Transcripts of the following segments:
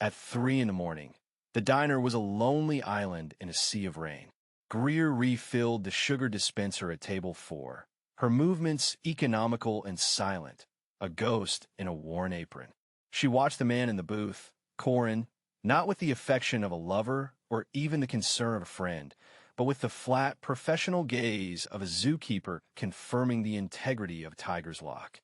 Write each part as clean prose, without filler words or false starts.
At 3 in the morning, the diner was a lonely island in a sea of rain. Greer refilled the sugar dispenser at table 4, her movements economical and silent, a ghost in a worn apron. She watched the man in the booth, Corin, not with the affection of a lover or even the concern of a friend, but with the flat, professional gaze of a zookeeper confirming the integrity of Tiger's Lock.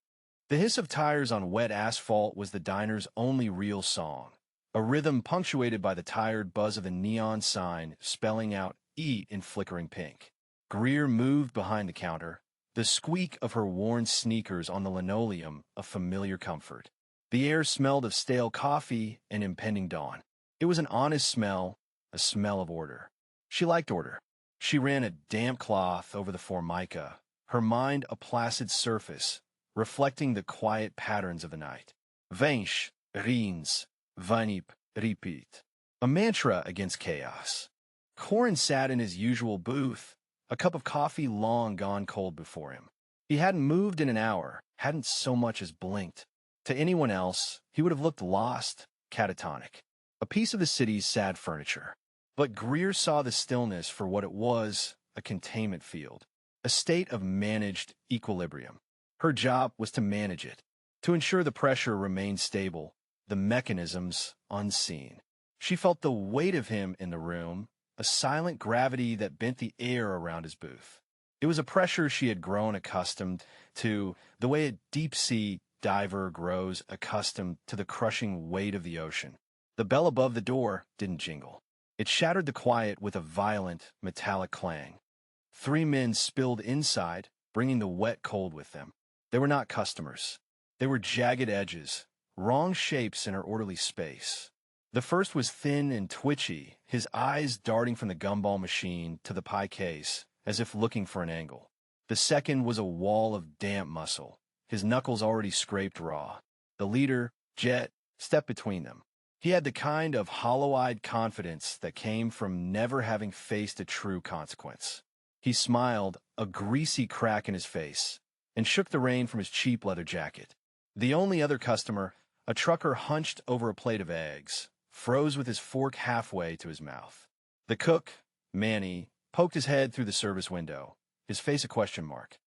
The hiss of tires on wet asphalt was the diner's only real song, a rhythm punctuated by the tired buzz of the neon sign spelling out "Eat" in flickering pink. Greer moved behind the counter, the squeak of her worn sneakers on the linoleum a familiar comfort. The air smelled of stale coffee and impending dawn. It was an honest smell, a smell of order. She liked order. She ran a damp cloth over the formica, her mind a placid surface, reflecting the quiet patterns of the night. Vensh, rins, vanip, repeat. A mantra against chaos. Corin sat in his usual booth, a cup of coffee long gone cold before him. He hadn't moved in an hour, hadn't so much as blinked. To anyone else, he would have looked lost, catatonic, a piece of the city's sad furniture. But Greer saw the stillness for what it was, a containment field, a state of managed equilibrium. Her job was to manage it, to ensure the pressure remained stable, the mechanisms unseen. She felt the weight of him in the room, a silent gravity that bent the air around his booth. It was a pressure she had grown accustomed to, the way a deep-sea diver grows accustomed to the crushing weight of the ocean. The bell above the door didn't jingle. It shattered the quiet with a violent, metallic clang. 3 men spilled inside, bringing the wet cold with them. They were not customers. They were jagged edges, wrong shapes in her orderly space. The first was thin and twitchy, his eyes darting from the gumball machine to the pie case, as if looking for an angle. The second was a wall of damp muscle, his knuckles already scraped raw. The leader, Jet, stepped between them. He had the kind of hollow-eyed confidence that came from never having faced a true consequence. He smiled, a greasy crack in his face, and shook the rain from his cheap leather jacket. The only other customer, a trucker hunched over a plate of eggs, froze with his fork halfway to his mouth. The cook, Manny, poked his head through the service window, his face a question mark.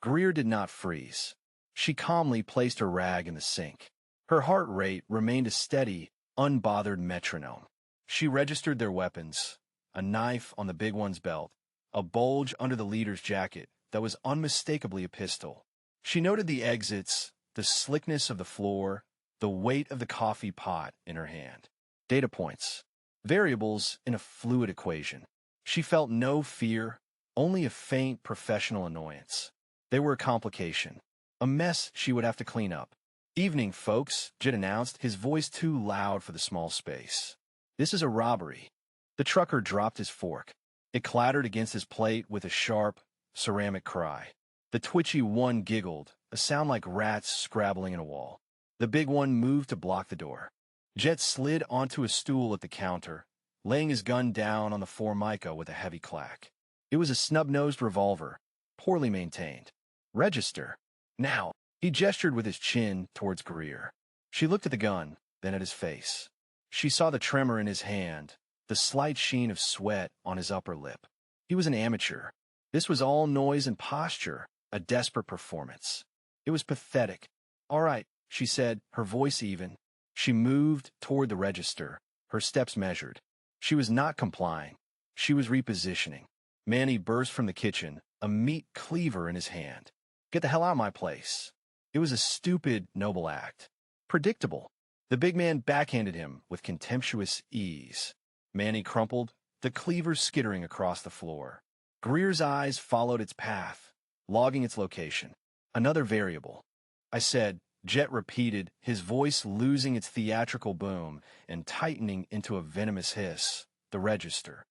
Greer did not freeze. She calmly placed her rag in the sink. Her heart rate remained a steady, unbothered metronome. She registered their weapons, a knife on the big one's belt, a bulge under the leader's jacket that was unmistakably a pistol. She noted the exits, the slickness of the floor, the weight of the coffee pot in her hand. Data points, variables in a fluid equation. She felt no fear, only a faint professional annoyance. They were a complication, a mess she would have to clean up. "Evening, folks," Jit announced, his voice too loud for the small space. "This is a robbery." The trucker dropped his fork. It clattered against his plate with a sharp, ceramic cry. The twitchy one giggled, a sound like rats scrabbling in a wall. The big one moved to block the door. Jet slid onto a stool at the counter, laying his gun down on the formica with a heavy clack. It was a snub-nosed revolver, poorly maintained. "Register. Now." He gestured with his chin towards Greer. She looked at the gun, then at his face. She saw the tremor in his hand, the slight sheen of sweat on his upper lip. He was an amateur. This was all noise and posture, a desperate performance. It was pathetic. "All right," she said, her voice even. She moved toward the register, her steps measured. She was not complying. She was repositioning. Manny burst from the kitchen, a meat cleaver in his hand. "Get the hell out of my place." It was a stupid, noble act. Predictable. The big man backhanded him with contemptuous ease. Manny crumpled, the cleaver skittering across the floor. Greer's eyes followed its path, logging its location. "Another variable." "I said," Jet repeated, his voice losing its theatrical boom and tightening into a venomous hiss. "The register."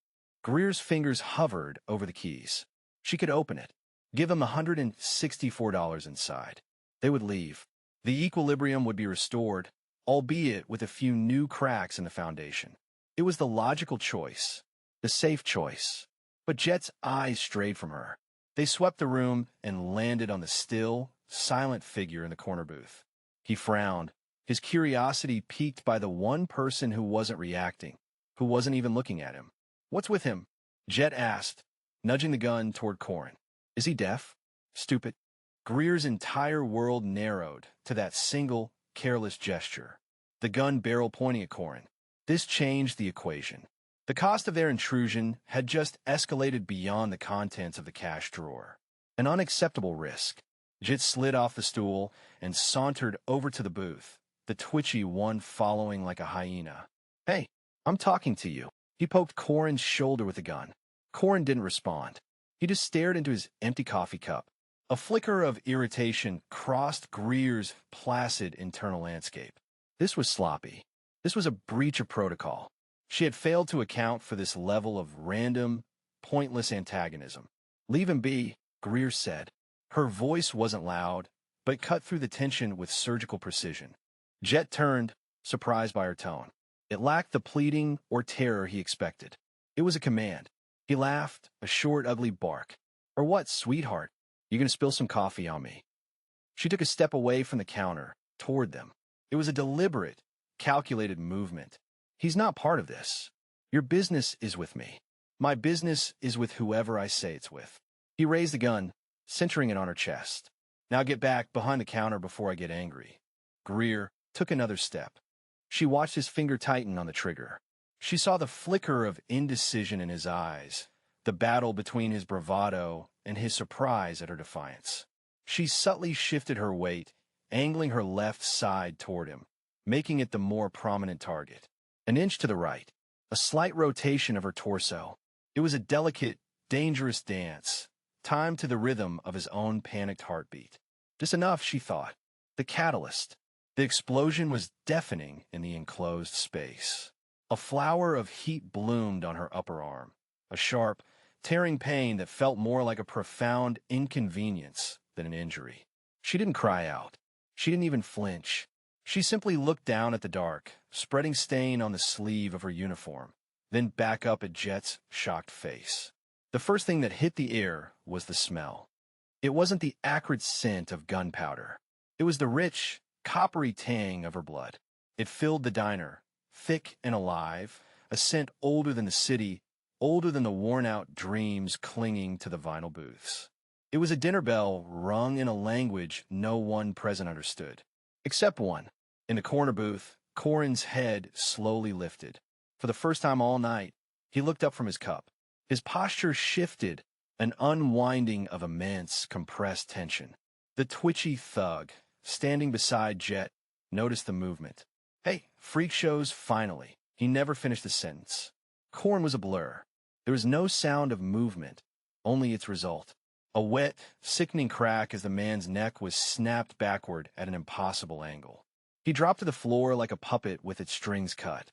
Greer's fingers hovered over the keys. She could open it. Give him $164 inside. They would leave. The equilibrium would be restored, albeit with a few new cracks in the foundation. It was the logical choice, the safe choice. But Jet's eyes strayed from her. They swept the room and landed on the still, silent figure in the corner booth. He frowned, his curiosity piqued by the one person who wasn't reacting, who wasn't even looking at him. "What's with him?" Jet asked, nudging the gun toward Corin. "Is he deaf? Stupid." Greer's entire world narrowed to that single, careless gesture, the gun barrel pointing at Corin. This changed the equation. The cost of their intrusion had just escalated beyond the contents of the cash drawer. An unacceptable risk. Jet slid off the stool and sauntered over to the booth, the twitchy one following like a hyena. "Hey, I'm talking to you." He poked Corin's shoulder with the gun. Corin didn't respond. He just stared into his empty coffee cup. A flicker of irritation crossed Greer's placid internal landscape. This was sloppy. This was a breach of protocol. She had failed to account for this level of random, pointless antagonism. "Leave him be," Greer said. Her voice wasn't loud, but cut through the tension with surgical precision. Jet turned, surprised by her tone. It lacked the pleading or terror he expected. It was a command. He laughed, a short, ugly bark. "Or what, sweetheart? You gonna spill some coffee on me?" She took a step away from the counter, toward them. It was a deliberate, calculated movement. "He's not part of this. Your business is with me. My business is with whoever I say it's with." He raised the gun, centering it on her chest. "Now get back behind the counter before I get angry." Greer took another step. She watched his finger tighten on the trigger. She saw the flicker of indecision in his eyes, the battle between his bravado and his surprise at her defiance. She subtly shifted her weight, angling her left side toward him, making it the more prominent target. An inch to the right, a slight rotation of her torso. It was a delicate, dangerous dance, timed to the rhythm of his own panicked heartbeat. Just enough, she thought. The catalyst. The explosion was deafening in the enclosed space. A flower of heat bloomed on her upper arm, a sharp, tearing pain that felt more like a profound inconvenience than an injury. She didn't cry out. She didn't even flinch. She simply looked down at the dark, spreading stain on the sleeve of her uniform, then back up at Jet's shocked face. The first thing that hit the air was the smell. It wasn't the acrid scent of gunpowder. It was the rich, coppery tang of her blood. It filled the diner, thick and alive, a scent older than the city, older than the worn-out dreams clinging to the vinyl booths. It was a dinner bell rung in a language no one present understood. Except one. In the corner booth, Corin's head slowly lifted. For the first time all night, he looked up from his cup. His posture shifted, an unwinding of immense, compressed tension. The twitchy thug, standing beside Jet, noticed the movement. "Hey, freak shows finally." He never finished the sentence. Corin was a blur. There was no sound of movement, only its result. A wet, sickening crack as the man's neck was snapped backward at an impossible angle. He dropped to the floor like a puppet with its strings cut.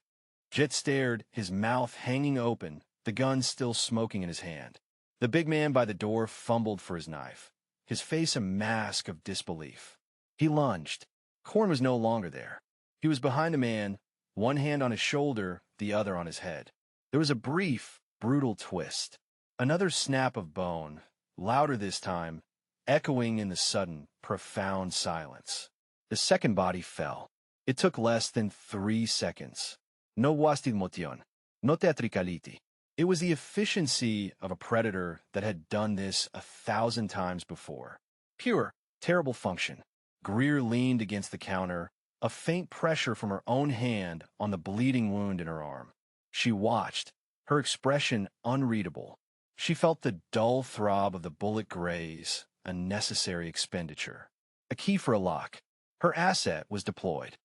Jet stared, his mouth hanging open, the gun still smoking in his hand. The big man by the door fumbled for his knife, his face a mask of disbelief. He lunged. Corin was no longer there. He was behind the man, one hand on his shoulder, the other on his head. There was a brief, brutal twist. Another snap of bone, louder this time, echoing in the sudden, profound silence. The second body fell. It took less than 3 seconds. No wasted motion. No teatricality. It was the efficiency of a predator that had done this 1,000 times before. Pure, terrible function. Greer leaned against the counter, a faint pressure from her own hand on the bleeding wound in her arm. She watched, her expression unreadable. She felt the dull throb of the bullet graze, a necessary expenditure. A key for a lock. Her asset was deployed.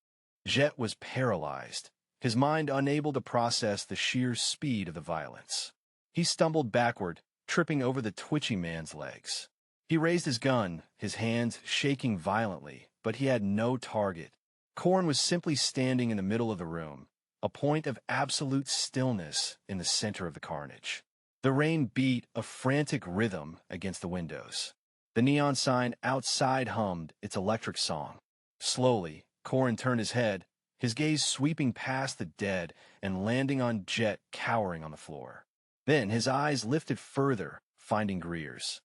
Jet was paralyzed, his mind unable to process the sheer speed of the violence. He stumbled backward, tripping over the twitchy man's legs. He raised his gun, his hands shaking violently, but he had no target. Corin was simply standing in the middle of the room, a point of absolute stillness in the center of the carnage. The rain beat a frantic rhythm against the windows. The neon sign outside hummed its electric song. Slowly, Corin turned his head, his gaze sweeping past the dead and landing on Jet cowering on the floor. Then his eyes lifted further, finding Greer's.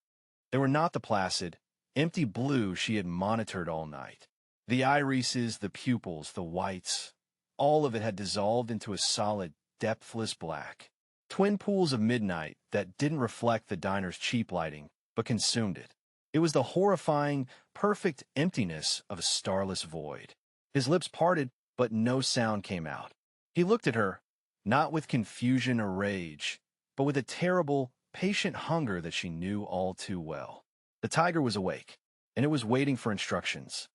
They were not the placid, empty blue she had monitored all night. The irises, the pupils, the whites, all of it had dissolved into a solid, depthless black. Twin pools of midnight that didn't reflect the diner's cheap lighting, but consumed it. It was the horrifying, perfect emptiness of a starless void. His lips parted, but no sound came out. He looked at her, not with confusion or rage, but with a terrible, patient hunger that she knew all too well. The tiger was awake, and it was waiting for instructions.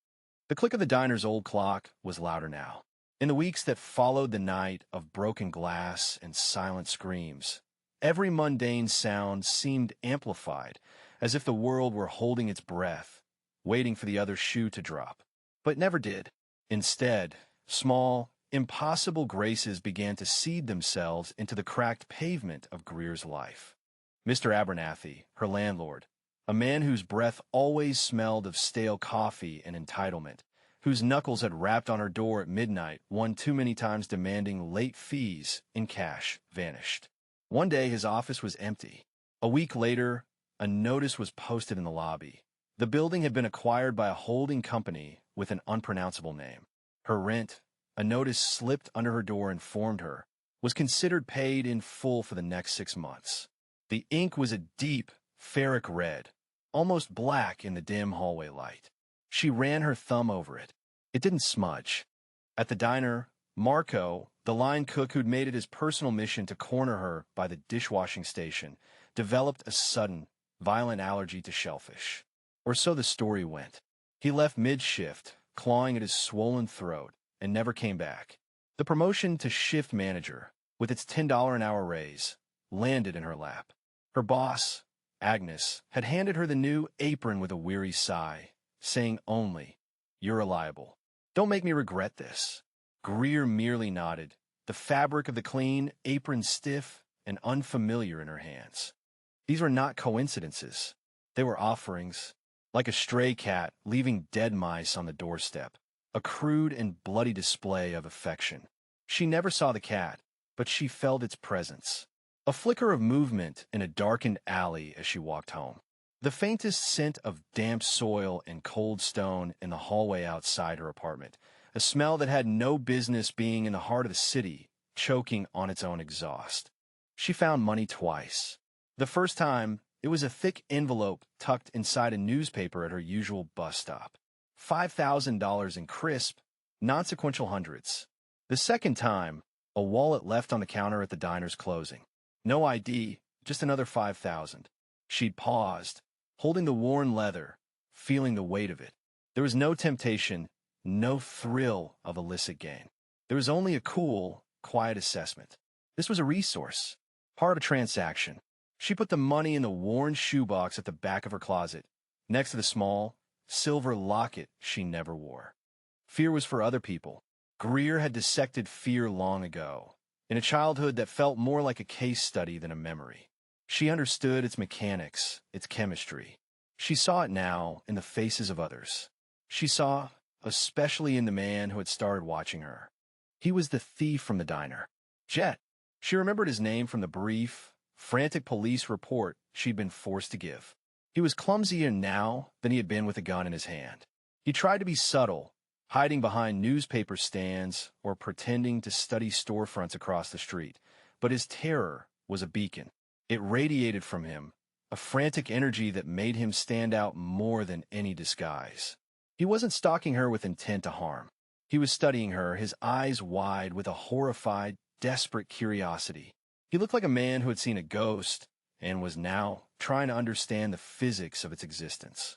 The click of the diner's old clock was louder now. In the weeks that followed the night of broken glass and silent screams, every mundane sound seemed amplified, as if the world were holding its breath, waiting for the other shoe to drop. But never did. Instead, small, impossible graces began to seed themselves into the cracked pavement of Greer's life. Mr. Abernathy, her landlord, a man whose breath always smelled of stale coffee and entitlement, whose knuckles had rapped on her door at midnight one too many times demanding late fees in cash, vanished. One day his office was empty. A week later, a notice was posted in the lobby. The building had been acquired by a holding company with an unpronounceable name. Her rent, a notice slipped under her door informed her, was considered paid in full for the next 6 months. The ink was a deep, ferric red, almost black in the dim hallway light. She ran her thumb over it. It didn't smudge. At the diner, Marco, the line cook who'd made it his personal mission to corner her by the dishwashing station, developed a sudden, violent allergy to shellfish. Or so the story went. He left mid-shift, clawing at his swollen throat, and never came back. The promotion to shift manager, with its $10 an hour raise, landed in her lap. Her boss, Agnes, had handed her the new apron with a weary sigh, saying only, "You're reliable. Don't make me regret this." Greer merely nodded, the fabric of the clean apron stiff and unfamiliar in her hands. These were not coincidences. They were offerings, like a stray cat leaving dead mice on the doorstep, a crude and bloody display of affection. She never saw the cat, but she felt its presence. A flicker of movement in a darkened alley as she walked home. The faintest scent of damp soil and cold stone in the hallway outside her apartment, a smell that had no business being in the heart of the city, choking on its own exhaust. She found money twice. The first time, it was a thick envelope tucked inside a newspaper at her usual bus stop. $5,000 in crisp, non-sequential hundreds. The second time, a wallet left on the counter at the diner's closing. No ID, just another $5,000. She'd paused, holding the worn leather, feeling the weight of it. There was no temptation, no thrill of illicit gain. There was only a cool, quiet assessment. This was a resource, part of a transaction. She put the money in the worn shoebox at the back of her closet, next to the small, silver locket she never wore. Fear was for other people. Greer had dissected fear long ago, in a childhood that felt more like a case study than a memory. She understood its mechanics, its chemistry. She saw it now in the faces of others. She saw, especially in the man who had started watching her. He was the thief from the diner. Jet. She remembered his name from the brief, frantic police report she'd been forced to give. He was clumsier now than he had been with a gun in his hand. He tried to be subtle, hiding behind newspaper stands or pretending to study storefronts across the street, but his terror was a beacon. It radiated from him, a frantic energy that made him stand out more than any disguise. He wasn't stalking her with intent to harm. He was studying her, his eyes wide with a horrified, desperate curiosity. He looked like a man who had seen a ghost and was now trying to understand the physics of its existence.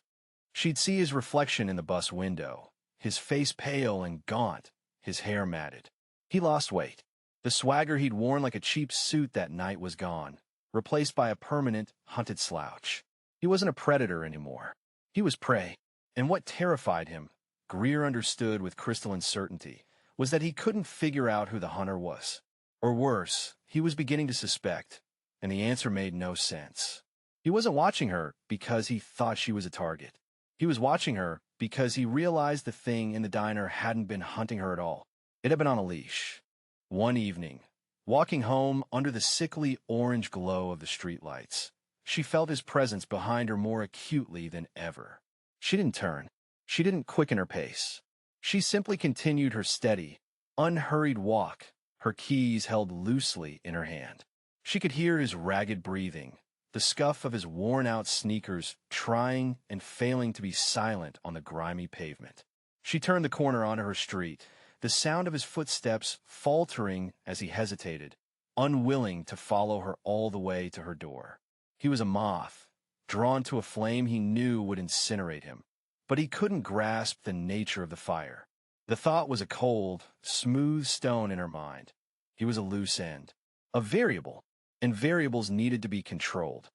She'd see his reflection in the bus window, his face pale and gaunt, his hair matted. He lost weight. The swagger he'd worn like a cheap suit that night was gone, replaced by a permanent, hunted slouch. He wasn't a predator anymore. He was prey. And what terrified him, Greer understood with crystalline certainty, was that he couldn't figure out who the hunter was. Or worse, he was beginning to suspect, and the answer made no sense. He wasn't watching her because he thought she was a target. He was watching her because he realized the thing in the diner hadn't been hunting her at all. It had been on a leash. One evening, walking home under the sickly orange glow of the streetlights, she felt his presence behind her more acutely than ever. She didn't turn. She didn't quicken her pace. She simply continued her steady, unhurried walk, her keys held loosely in her hand. She could hear his ragged breathing, the scuff of his worn-out sneakers trying and failing to be silent on the grimy pavement. She turned the corner onto her street, the sound of his footsteps faltering as he hesitated, unwilling to follow her all the way to her door. He was a moth, drawn to a flame he knew would incinerate him, but he couldn't grasp the nature of the fire. The thought was a cold, smooth stone in her mind. He was a loose end, a variable, and variables needed to be controlled.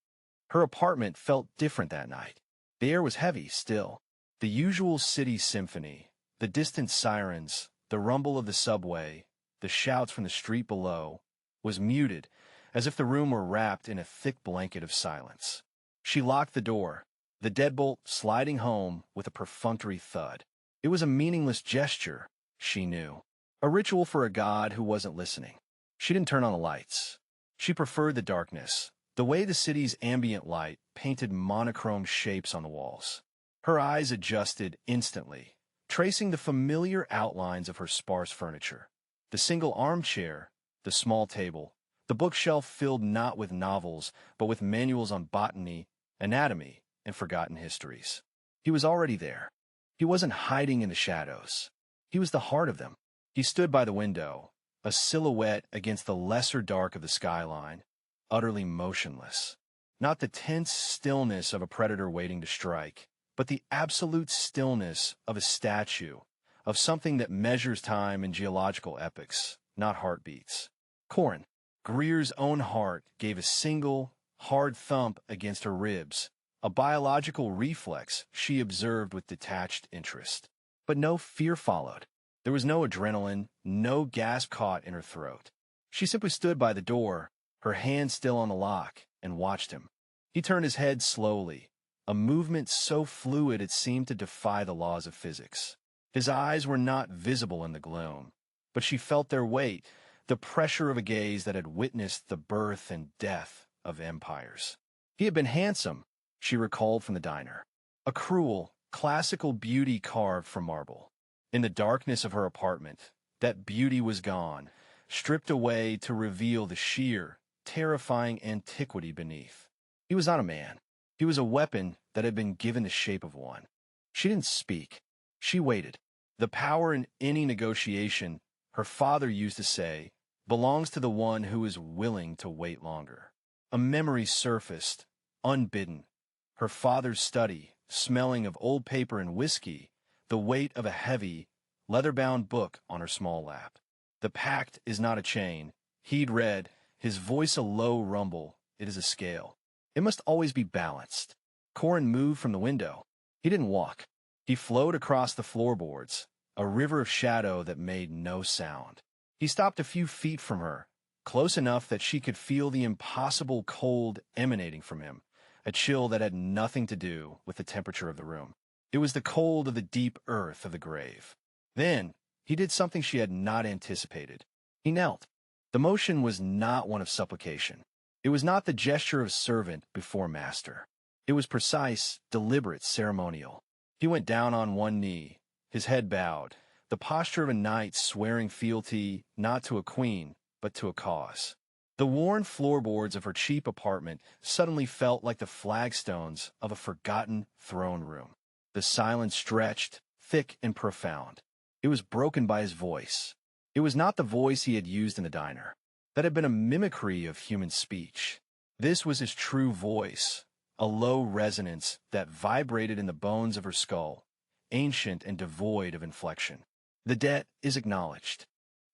Her apartment felt different that night. The air was heavy still. The usual city symphony, the distant sirens, the rumble of the subway, the shouts from the street below, was muted, as if the room were wrapped in a thick blanket of silence. She locked the door, the deadbolt sliding home with a perfunctory thud. It was a meaningless gesture, she knew, a ritual for a god who wasn't listening. She didn't turn on the lights. She preferred the darkness, the way the city's ambient light painted monochrome shapes on the walls. Her eyes adjusted instantly, tracing the familiar outlines of her sparse furniture. The single armchair, the small table, the bookshelf filled not with novels, but with manuals on botany, anatomy, and forgotten histories. He was already there. He wasn't hiding in the shadows. He was the heart of them. He stood by the window, a silhouette against the lesser dark of the skyline, utterly motionless. Not the tense stillness of a predator waiting to strike, but the absolute stillness of a statue, of something that measures time in geological epochs, not heartbeats. Corin, Greer's own heart, gave a single, hard thump against her ribs, a biological reflex she observed with detached interest. But no fear followed. There was no adrenaline, no gasp caught in her throat. She simply stood by the door, her hand still on the lock, and watched him. He turned his head slowly, a movement so fluid it seemed to defy the laws of physics. His eyes were not visible in the gloom, but she felt their weight, the pressure of a gaze that had witnessed the birth and death of empires. He had been handsome, she recalled from the diner. A cruel, classical beauty carved from marble. In the darkness of her apartment, that beauty was gone, stripped away to reveal the sheer, terrifying antiquity beneath. He was not a man. He was a weapon that had been given the shape of one. She didn't speak. She waited. The power in any negotiation, her father used to say, belongs to the one who is willing to wait longer. A memory surfaced, unbidden. Her father's study, smelling of old paper and whiskey, the weight of a heavy, leather-bound book on her small lap. The pact is not a chain. He'd read, his voice a low rumble. It is a scale. It must always be balanced. Corin moved from the window. He didn't walk. He flowed across the floorboards, a river of shadow that made no sound. He stopped a few feet from her, close enough that she could feel the impossible cold emanating from him, a chill that had nothing to do with the temperature of the room. It was the cold of the deep earth of the grave. Then, he did something she had not anticipated. He knelt. The motion was not one of supplication. It was not the gesture of servant before master. It was precise, deliberate, ceremonial. He went down on one knee, his head bowed, the posture of a knight swearing fealty not to a queen, but to a cause. The worn floorboards of her cheap apartment suddenly felt like the flagstones of a forgotten throne room. The silence stretched, thick and profound. It was broken by his voice. It was not the voice he had used in the diner. That had been a mimicry of human speech. This was his true voice, a low resonance that vibrated in the bones of her skull, ancient and devoid of inflection. The debt is acknowledged.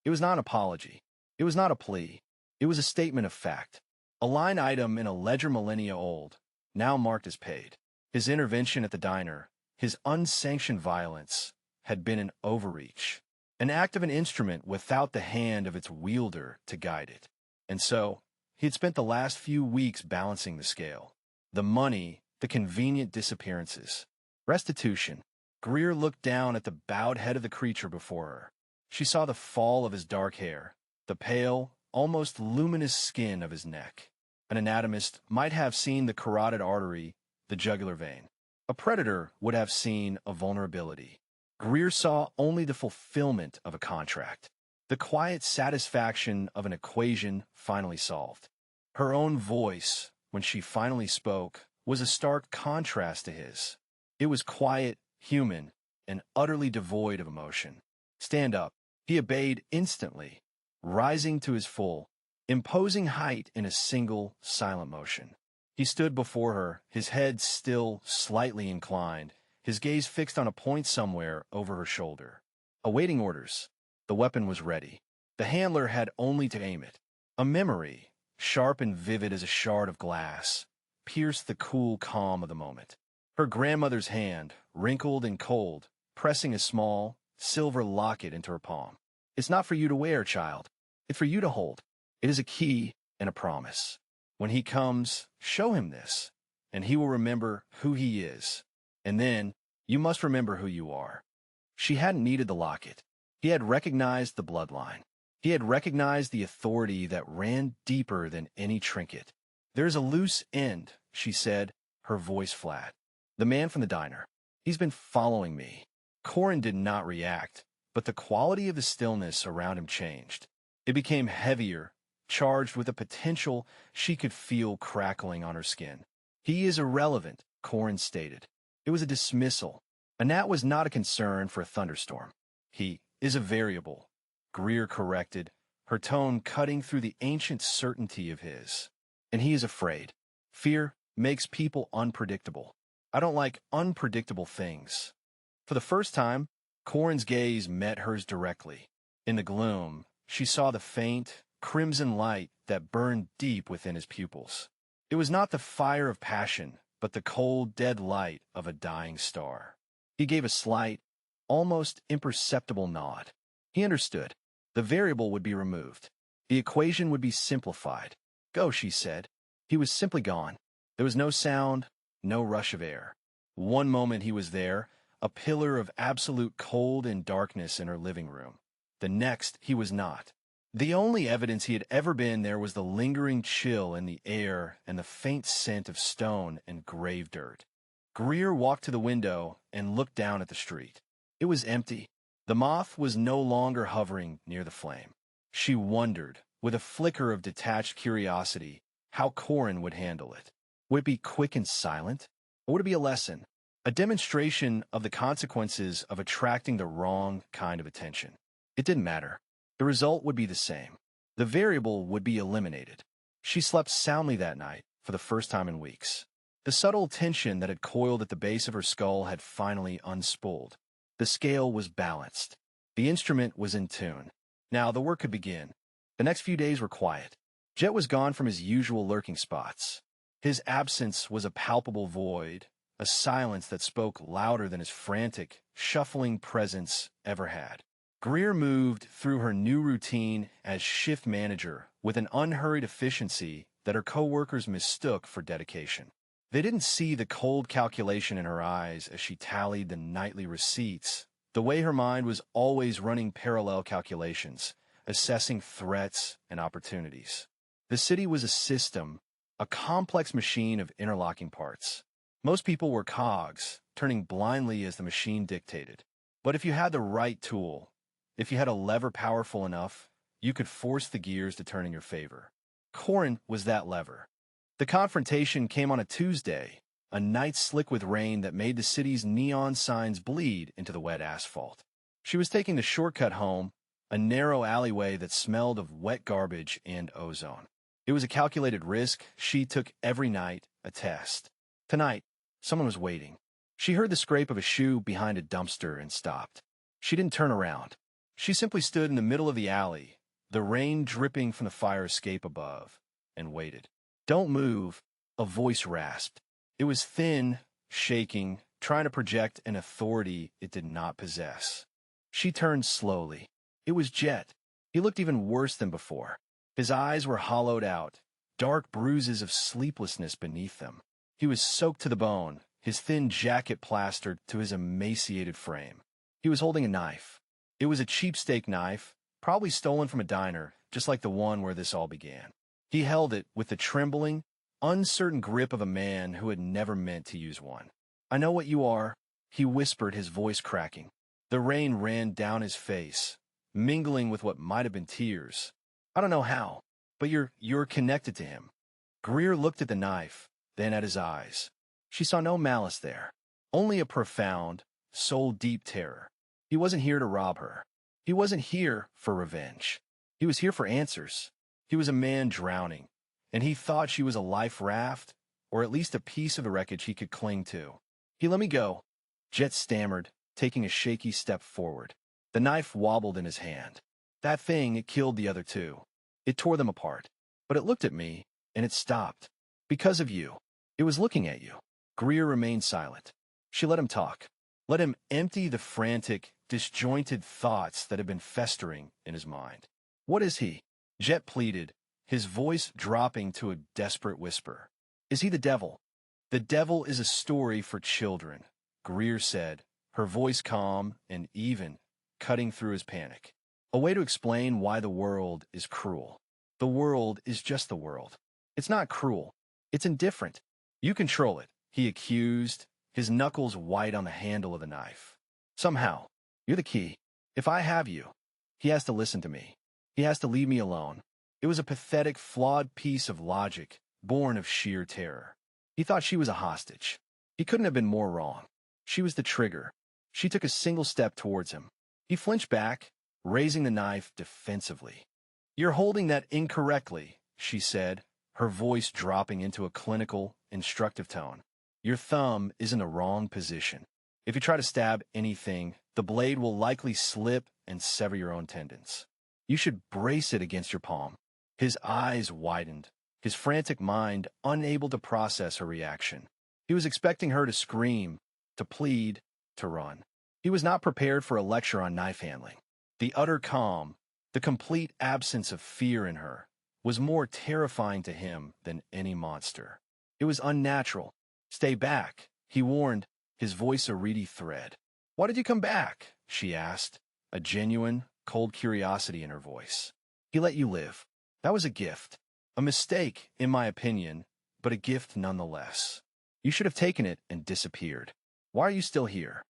It was not an apology. It was not a plea. It was a statement of fact. A line item in a ledger millennia old, now marked as paid. His intervention at the diner, his unsanctioned violence, had been an overreach, an act of an instrument without the hand of its wielder to guide it. And so, he had spent the last few weeks balancing the scale. The money, the convenient disappearances. Restitution. Greer looked down at the bowed head of the creature before her. She saw the fall of his dark hair, the pale, almost luminous skin of his neck. An anatomist might have seen the carotid artery, the jugular vein. A predator would have seen a vulnerability. Greer saw only the fulfillment of a contract, the quiet satisfaction of an equation finally solved. Her own voice, when she finally spoke, was a stark contrast to his. It was quiet, human, and utterly devoid of emotion. "Stand up." He obeyed instantly, rising to his full, imposing height in a single, silent motion. He stood before her, his head still slightly inclined, his gaze fixed on a point somewhere over her shoulder. Awaiting orders. The weapon was ready. The handler had only to aim it. A memory, sharp and vivid as a shard of glass, pierced the cool calm of the moment. Her grandmother's hand, wrinkled and cold, pressing a small, silver locket into her palm. "It's not for you to wear, child. It's for you to hold. It is a key and a promise. When he comes, show him this, and he will remember who he is. And then, you must remember who you are." She hadn't needed the locket. He had recognized the bloodline. He had recognized the authority that ran deeper than any trinket. "There's a loose end," she said, her voice flat. "The man from the diner. He's been following me." Corin did not react, but the quality of the stillness around him changed. It became heavier, charged with a potential she could feel crackling on her skin. "He is irrelevant," Corin stated. It was a dismissal. A gnat was not a concern for a thunderstorm. "He is a variable," Greer corrected, her tone cutting through the ancient certainty of his. "And he is afraid. Fear makes people unpredictable. I don't like unpredictable things." For the first time, Corin's gaze met hers directly. In the gloom, she saw the faint, crimson light that burned deep within his pupils. It was not the fire of passion, but the cold, dead light of a dying star. He gave a slight, almost imperceptible nod. He understood. The variable would be removed. The equation would be simplified. "Go," she said. He was simply gone. There was no sound, no rush of air. One moment he was there, a pillar of absolute cold and darkness in her living room. The next, he was not. The only evidence he had ever been there was the lingering chill in the air and the faint scent of stone and grave dirt. Greer walked to the window and looked down at the street. It was empty. The moth was no longer hovering near the flame. She wondered, with a flicker of detached curiosity, how Corin would handle it. Would it be quick and silent? Or would it be a lesson? A demonstration of the consequences of attracting the wrong kind of attention? It didn't matter. The result would be the same. The variable would be eliminated. She slept soundly that night, for the first time in weeks. The subtle tension that had coiled at the base of her skull had finally unspooled. The scale was balanced. The instrument was in tune. Now the work could begin. The next few days were quiet. Jet was gone from his usual lurking spots. His absence was a palpable void, a silence that spoke louder than his frantic, shuffling presence ever had. Greer moved through her new routine as shift manager with an unhurried efficiency that her coworkers mistook for dedication. They didn't see the cold calculation in her eyes as she tallied the nightly receipts, the way her mind was always running parallel calculations, assessing threats and opportunities. The city was a system, a complex machine of interlocking parts. Most people were cogs, turning blindly as the machine dictated. But if you had the right tool, if you had a lever powerful enough, you could force the gears to turn in your favor. Corin was that lever. The confrontation came on a Tuesday, a night slick with rain that made the city's neon signs bleed into the wet asphalt. She was taking the shortcut home, a narrow alleyway that smelled of wet garbage and ozone. It was a calculated risk she took every night, a test. Tonight, someone was waiting. She heard the scrape of a shoe behind a dumpster and stopped. She didn't turn around. She simply stood in the middle of the alley, the rain dripping from the fire escape above, and waited. "Don't move," a voice rasped. It was thin, shaking, trying to project an authority it did not possess. She turned slowly. It was Jet. He looked even worse than before. His eyes were hollowed out, dark bruises of sleeplessness beneath them. He was soaked to the bone, his thin jacket plastered to his emaciated frame. He was holding a knife. It was a cheapsteak knife, probably stolen from a diner, just like the one where this all began. He held it with the trembling, uncertain grip of a man who had never meant to use one. "I know what you are," he whispered, his voice cracking. The rain ran down his face, mingling with what might have been tears. I don't know how, but you're connected to him. Greer looked at the knife, then at his eyes. She saw no malice there, only a profound, soul-deep terror. He wasn't here to rob her. He wasn't here for revenge. He was here for answers. He was a man drowning, and he thought she was a life raft, or at least a piece of the wreckage he could cling to. He let me go, Jet stammered, taking a shaky step forward. The knife wobbled in his hand. That thing, it killed the other two. It tore them apart. But it looked at me, and it stopped. Because of you. It was looking at you. Greer remained silent. She let him talk. Let him empty the frantic, disjointed thoughts that had been festering in his mind. What is he? Jet pleaded, his voice dropping to a desperate whisper. Is he the devil? The devil is a story for children, Greer said, her voice calm and even, cutting through his panic. A way to explain why the world is cruel. The world is just the world. It's not cruel. It's indifferent. You control it, he accused, his knuckles white on the handle of the knife. Somehow, you're the key. If I have you, he has to listen to me. He has to leave me alone. It was a pathetic, flawed piece of logic, born of sheer terror. He thought she was a hostage. He couldn't have been more wrong. She was the trigger. She took a single step towards him. He flinched back, raising the knife defensively. You're holding that incorrectly, she said, her voice dropping into a clinical, instructive tone. Your thumb is in the wrong position. If you try to stab anything, the blade will likely slip and sever your own tendons. You should brace it against your palm. His eyes widened, his frantic mind unable to process her reaction. He was expecting her to scream, to plead, to run. He was not prepared for a lecture on knife handling. The utter calm, the complete absence of fear in her, was more terrifying to him than any monster. It was unnatural. Stay back, he warned, his voice a reedy thread. Why did you come back? She asked, a genuine, cold curiosity in her voice. He let you live. That was a gift. A mistake, in my opinion, but a gift nonetheless. You should have taken it and disappeared. Why are you still here?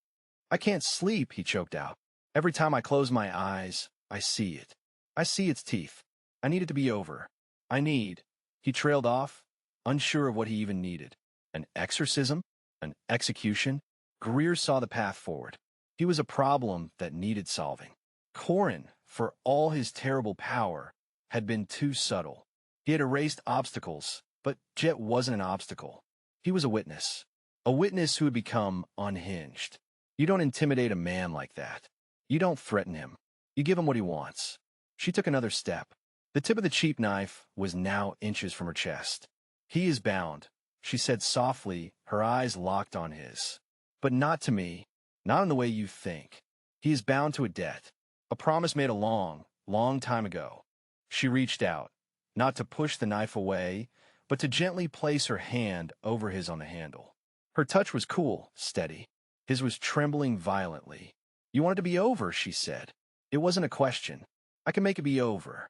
I can't sleep, he choked out. Every time I close my eyes, I see it. I see its teeth. I need it to be over. He trailed off, unsure of what he even needed. An exorcism? An execution? Greer saw the path forward. He was a problem that needed solving. Corin, for all his terrible power, had been too subtle. He had erased obstacles, but Jet wasn't an obstacle. He was a witness who had become unhinged. You don't intimidate a man like that. You don't threaten him. You give him what he wants. She took another step. The tip of the cheap knife was now inches from her chest. He is bound, she said softly, her eyes locked on his. But not to me, not in the way you think. He is bound to a debt, a promise made a long, long time ago. She reached out, not to push the knife away, but to gently place her hand over his on the handle. Her touch was cool, steady. His was trembling violently. You want it to be over, she said. It wasn't a question. I can make it be over.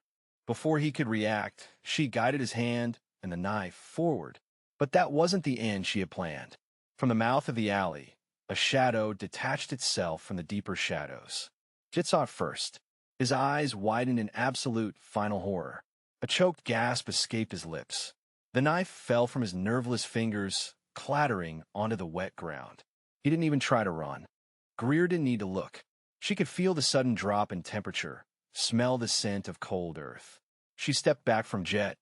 Before he could react, she guided his hand and the knife forward. But that wasn't the end she had planned. From the mouth of the alley, a shadow detached itself from the deeper shadows. Jet saw it first. His eyes widened in absolute final horror. A choked gasp escaped his lips. The knife fell from his nerveless fingers, clattering onto the wet ground. He didn't even try to run. Greer didn't need to look. She could feel the sudden drop in temperature, smell the scent of cold earth. She stepped back from Jet,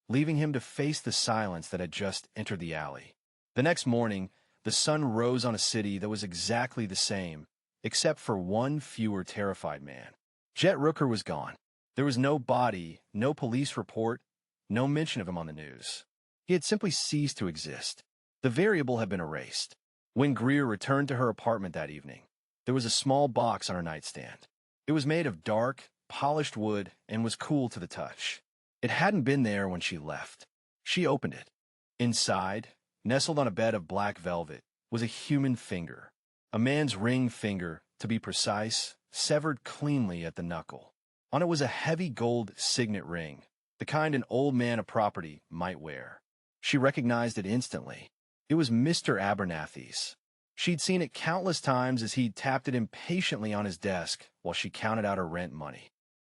leaving him to face the silence that had just entered the alley. The next morning, the sun rose on a city that was exactly the same, except for one fewer terrified man. Jet Rooker was gone. There was no body, no police report, no mention of him on the news. He had simply ceased to exist. The variable had been erased. When Greer returned to her apartment that evening, there was a small box on her nightstand. It was made of dark, polished wood and was cool to the touch. It hadn't been there when she left. She opened it. Inside, nestled on a bed of black velvet, was a human finger. A man's ring finger, to be precise, severed cleanly at the knuckle. On it was a heavy gold signet ring, the kind an old man of property might wear. She recognized it instantly. It was Mr. Abernathy's. She'd seen it countless times as he tapped it impatiently on his desk while she counted out her rent money.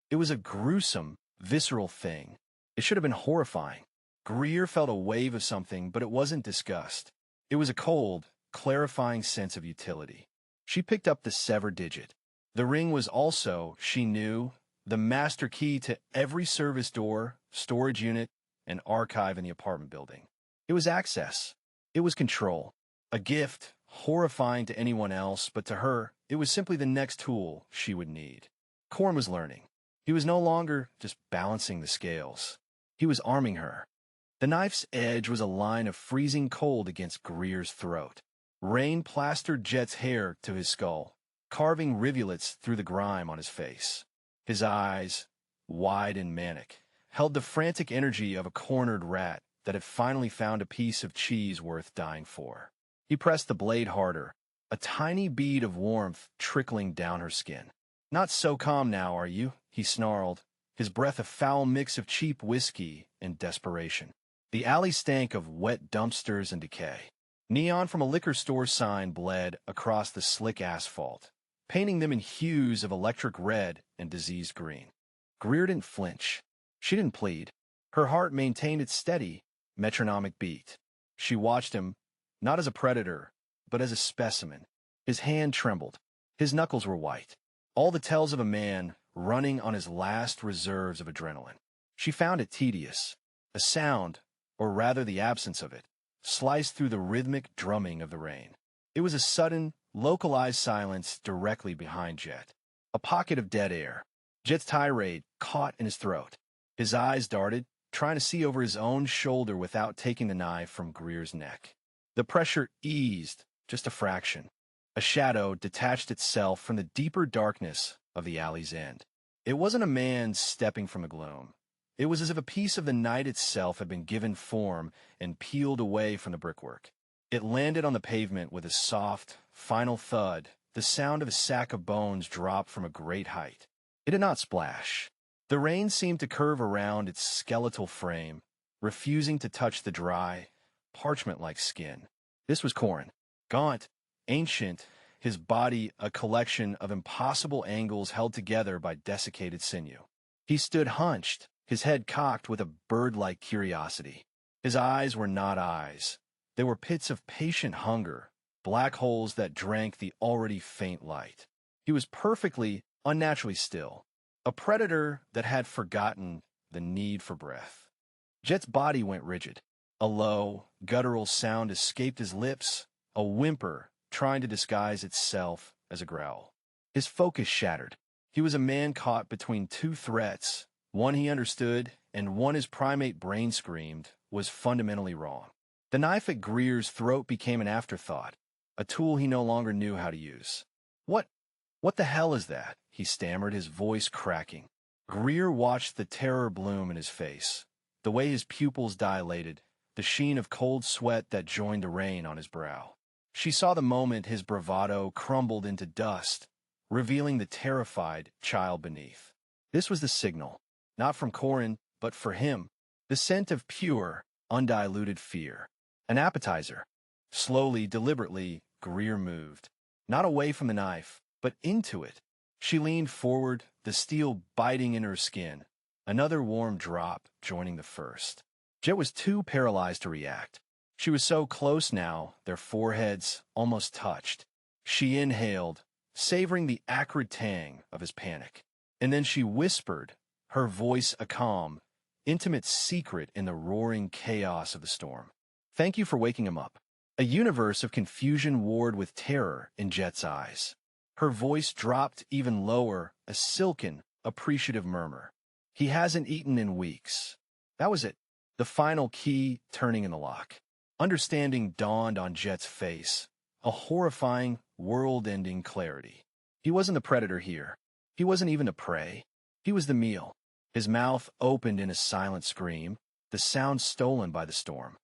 It was a gruesome, visceral thing. It should have been horrifying. Greer felt a wave of something, but it wasn't disgust. It was a cold, clarifying sense of utility. She picked up the severed digit. The ring was also, she knew, the master key to every service door, storage unit, and archive in the apartment building. It was access. It was control. A gift, horrifying to anyone else, but to her, it was simply the next tool she would need. Corin was learning. He was no longer just balancing the scales. He was arming her. The knife's edge was a line of freezing cold against Greer's throat. Rain plastered Jet's hair to his skull, carving rivulets through the grime on his face. His eyes, wide and manic, held the frantic energy of a cornered rat that had finally found a piece of cheese worth dying for. He pressed the blade harder, a tiny bead of warmth trickling down her skin. "Not so calm now, are you?" he snarled, his breath a foul mix of cheap whiskey and desperation. The alley stank of wet dumpsters and decay. Neon from a liquor store sign bled across the slick asphalt, painting them in hues of electric red and diseased green. Greer didn't flinch. She didn't plead. Her heart maintained its steady, metronomic beat. She watched him, not as a predator, but as a specimen. His hand trembled. His knuckles were white. All the tells of a man running on his last reserves of adrenaline. She found it tedious. A sound, or rather the absence of it, sliced through the rhythmic drumming of the rain. It was a sudden, localized silence directly behind Jet. A pocket of dead air. Jet's tirade caught in his throat. His eyes darted, trying to see over his own shoulder without taking the knife from Greer's neck. The pressure eased, just a fraction. A shadow detached itself from the deeper darkness of the alley's end. It wasn't a man stepping from the gloom. It was as if a piece of the night itself had been given form and peeled away from the brickwork. It landed on the pavement with a soft, final thud, the sound of a sack of bones dropped from a great height. It did not splash. The rain seemed to curve around its skeletal frame, refusing to touch the dry, parchment-like skin. This was Corin. Gaunt, ancient, his body a collection of impossible angles held together by desiccated sinew. He stood hunched, his head cocked with a bird-like curiosity. His eyes were not eyes. They were pits of patient hunger, black holes that drank the already faint light. He was perfectly, unnaturally still, a predator that had forgotten the need for breath. Jet's body went rigid. A low, guttural sound escaped his lips, a whimper trying to disguise itself as a growl. His focus shattered. He was a man caught between two threats, one he understood and one his primate brain screamed was fundamentally wrong. The knife at Greer's throat became an afterthought, a tool he no longer knew how to use. What the hell is that?" he stammered, his voice cracking. Greer watched the terror bloom in his face, the way his pupils dilated, the sheen of cold sweat that joined the rain on his brow. She saw the moment his bravado crumbled into dust, revealing the terrified child beneath. This was the signal, not from Corin, but for him, the scent of pure, undiluted fear. An appetizer. Slowly, deliberately, Greer moved, not away from the knife, but into it. She leaned forward, the steel biting in her skin, another warm drop joining the first. Jet was too paralyzed to react. She was so close now, their foreheads almost touched. She inhaled, savoring the acrid tang of his panic. And then she whispered, her voice a calm, intimate secret in the roaring chaos of the storm. "Thank you for waking him up." A universe of confusion warred with terror in Jet's eyes. Her voice dropped even lower, a silken, appreciative murmur. "He hasn't eaten in weeks." That was it, the final key turning in the lock. Understanding dawned on Jet's face, a horrifying, world-ending clarity. He wasn't the predator here. He wasn't even a prey. He was the meal. His mouth opened in a silent scream, the sound stolen by the storm.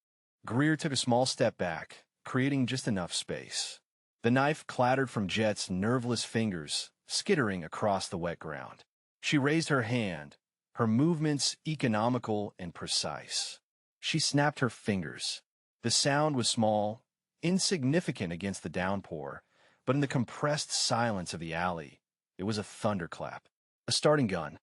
Greer took a small step back, creating just enough space. The knife clattered from Jet's nerveless fingers, skittering across the wet ground. She raised her hand, her movements economical and precise. She snapped her fingers. The sound was small, insignificant against the downpour, but in the compressed silence of the alley, it was a thunderclap. A starting gun.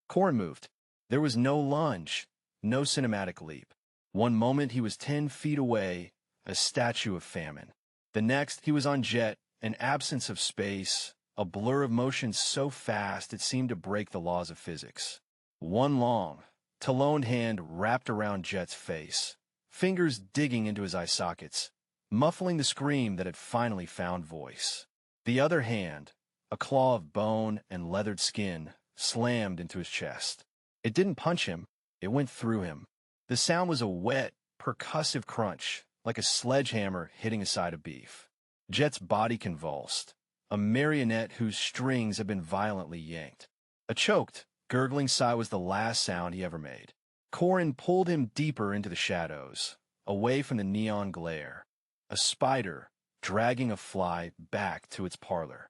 Corin moved. There was no lunge, no cinematic leap. One moment he was 10 feet away, a statue of famine. The next he was on jet, an absence of space, a blur of motion so fast it seemed to break the laws of physics. One long, taloned hand wrapped around Jet's face, fingers digging into his eye sockets, muffling the scream that had finally found voice. The other hand, a claw of bone and leathered skin, slammed into his chest. It didn't punch him, it went through him. The sound was a wet, percussive crunch, like a sledgehammer hitting a side of beef. Jet's body convulsed, a marionette whose strings had been violently yanked. A choked, gurgling sigh was the last sound he ever made. Corin pulled him deeper into the shadows, away from the neon glare. A spider, dragging a fly back to its parlor.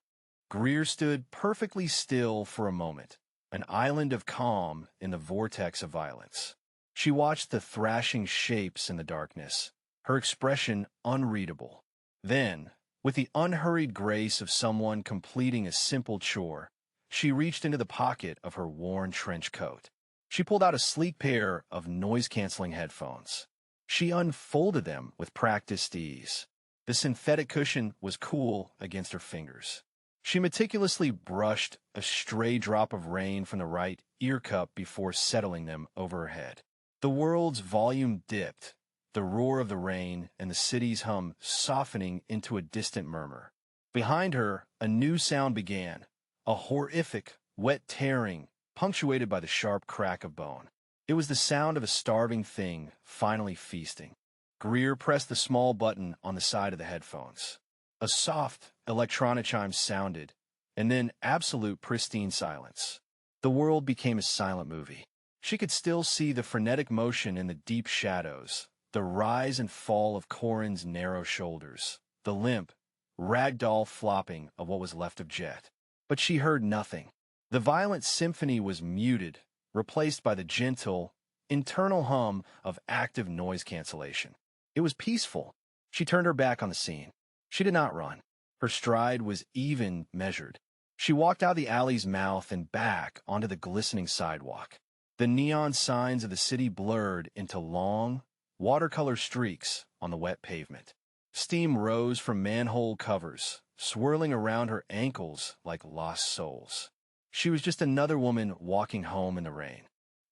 Greer stood perfectly still for a moment, an island of calm in the vortex of violence. She watched the thrashing shapes in the darkness, her expression unreadable. Then, with the unhurried grace of someone completing a simple chore, she reached into the pocket of her worn trench coat. She pulled out a sleek pair of noise-canceling headphones. She unfolded them with practiced ease. The synthetic cushion was cool against her fingers. She meticulously brushed a stray drop of rain from the right ear cup before settling them over her head. The world's volume dipped, the roar of the rain and the city's hum softening into a distant murmur. Behind her, a new sound began, a horrific, wet tearing, punctuated by the sharp crack of bone. It was the sound of a starving thing finally feasting. Greer pressed the small button on the side of the headphones. A soft electronic chime sounded, and then absolute pristine silence. The world became a silent movie. She could still see the frenetic motion in the deep shadows, the rise and fall of Corin's narrow shoulders, the limp, ragdoll flopping of what was left of Jet. But she heard nothing. The violent symphony was muted, replaced by the gentle, internal hum of active noise cancellation. It was peaceful. She turned her back on the scene. She did not run. Her stride was even, measured. She walked out the alley's mouth and back onto the glistening sidewalk. The neon signs of the city blurred into long, watercolor streaks on the wet pavement. Steam rose from manhole covers, swirling around her ankles like lost souls. She was just another woman walking home in the rain.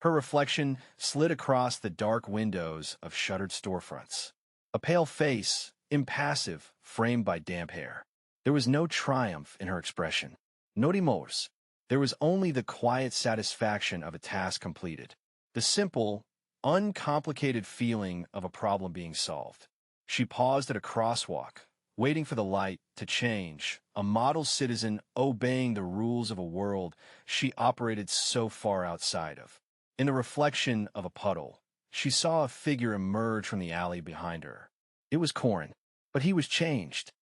Her reflection slid across the dark windows of shuttered storefronts. A pale face, impassive, framed by damp hair. There was no triumph in her expression, no remorse. There was only the quiet satisfaction of a task completed, the simple, uncomplicated feeling of a problem being solved. She paused at a crosswalk, waiting for the light to change, a model citizen obeying the rules of a world she operated so far outside of. In the reflection of a puddle, she saw a figure emerge from the alley behind her. It was Corin, but he was changed.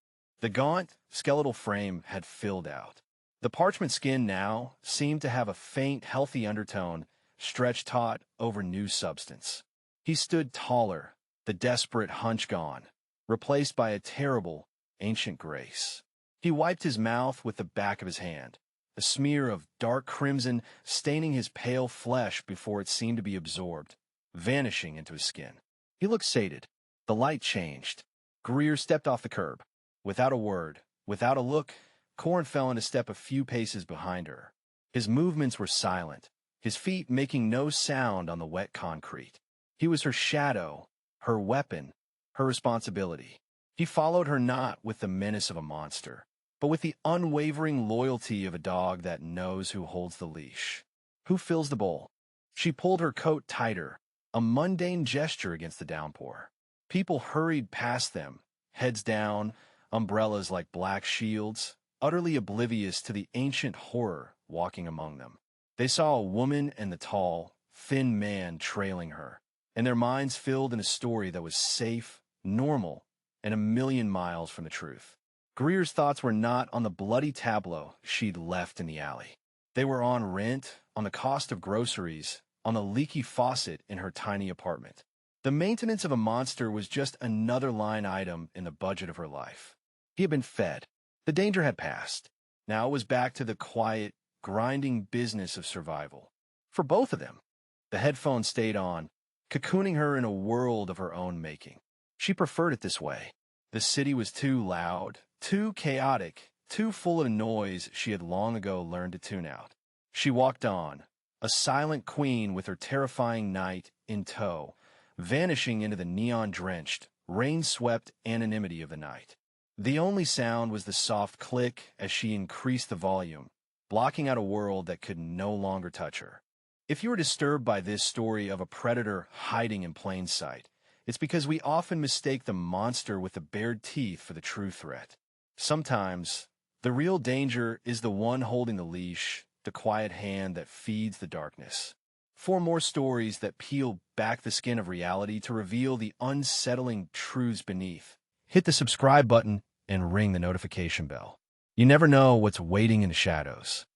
The gaunt, skeletal frame had filled out. The parchment skin now seemed to have a faint, healthy undertone stretched taut over new substance. He stood taller, the desperate hunch gone, replaced by a terrible, ancient grace. He wiped his mouth with the back of his hand, a smear of dark crimson staining his pale flesh before it seemed to be absorbed, vanishing into his skin. He looked sated. The light changed. Greer stepped off the curb. Without a word, without a look, Corin fell into step a few paces behind her. His movements were silent, his feet making no sound on the wet concrete. He was her shadow, her weapon, her responsibility. He followed her not with the menace of a monster, but with the unwavering loyalty of a dog that knows who holds the leash, who fills the bowl. She pulled her coat tighter, a mundane gesture against the downpour. People hurried past them, heads down, umbrellas like black shields, utterly oblivious to the ancient horror walking among them. They saw a woman and the tall, thin man trailing her, and their minds filled in a story that was safe, normal, and a million miles from the truth. Greer's thoughts were not on the bloody tableau she'd left in the alley. They were on rent, on the cost of groceries, on the leaky faucet in her tiny apartment. The maintenance of a monster was just another line item in the budget of her life. He had been fed. The danger had passed. Now it was back to the quiet, grinding business of survival. For both of them, the headphones stayed on, cocooning her in a world of her own making. She preferred it this way. The city was too loud, too chaotic, too full of noise she had long ago learned to tune out. She walked on, a silent queen with her terrifying night in tow, vanishing into the neon-drenched, rain-swept anonymity of the night. The only sound was the soft click as she increased the volume, blocking out a world that could no longer touch her. If you are disturbed by this story of a predator hiding in plain sight, it's because we often mistake the monster with the bared teeth for the true threat. Sometimes, the real danger is the one holding the leash, the quiet hand that feeds the darkness. For more stories that peel back the skin of reality to reveal the unsettling truths beneath, hit the subscribe button and ring the notification bell. You never know what's waiting in the shadows.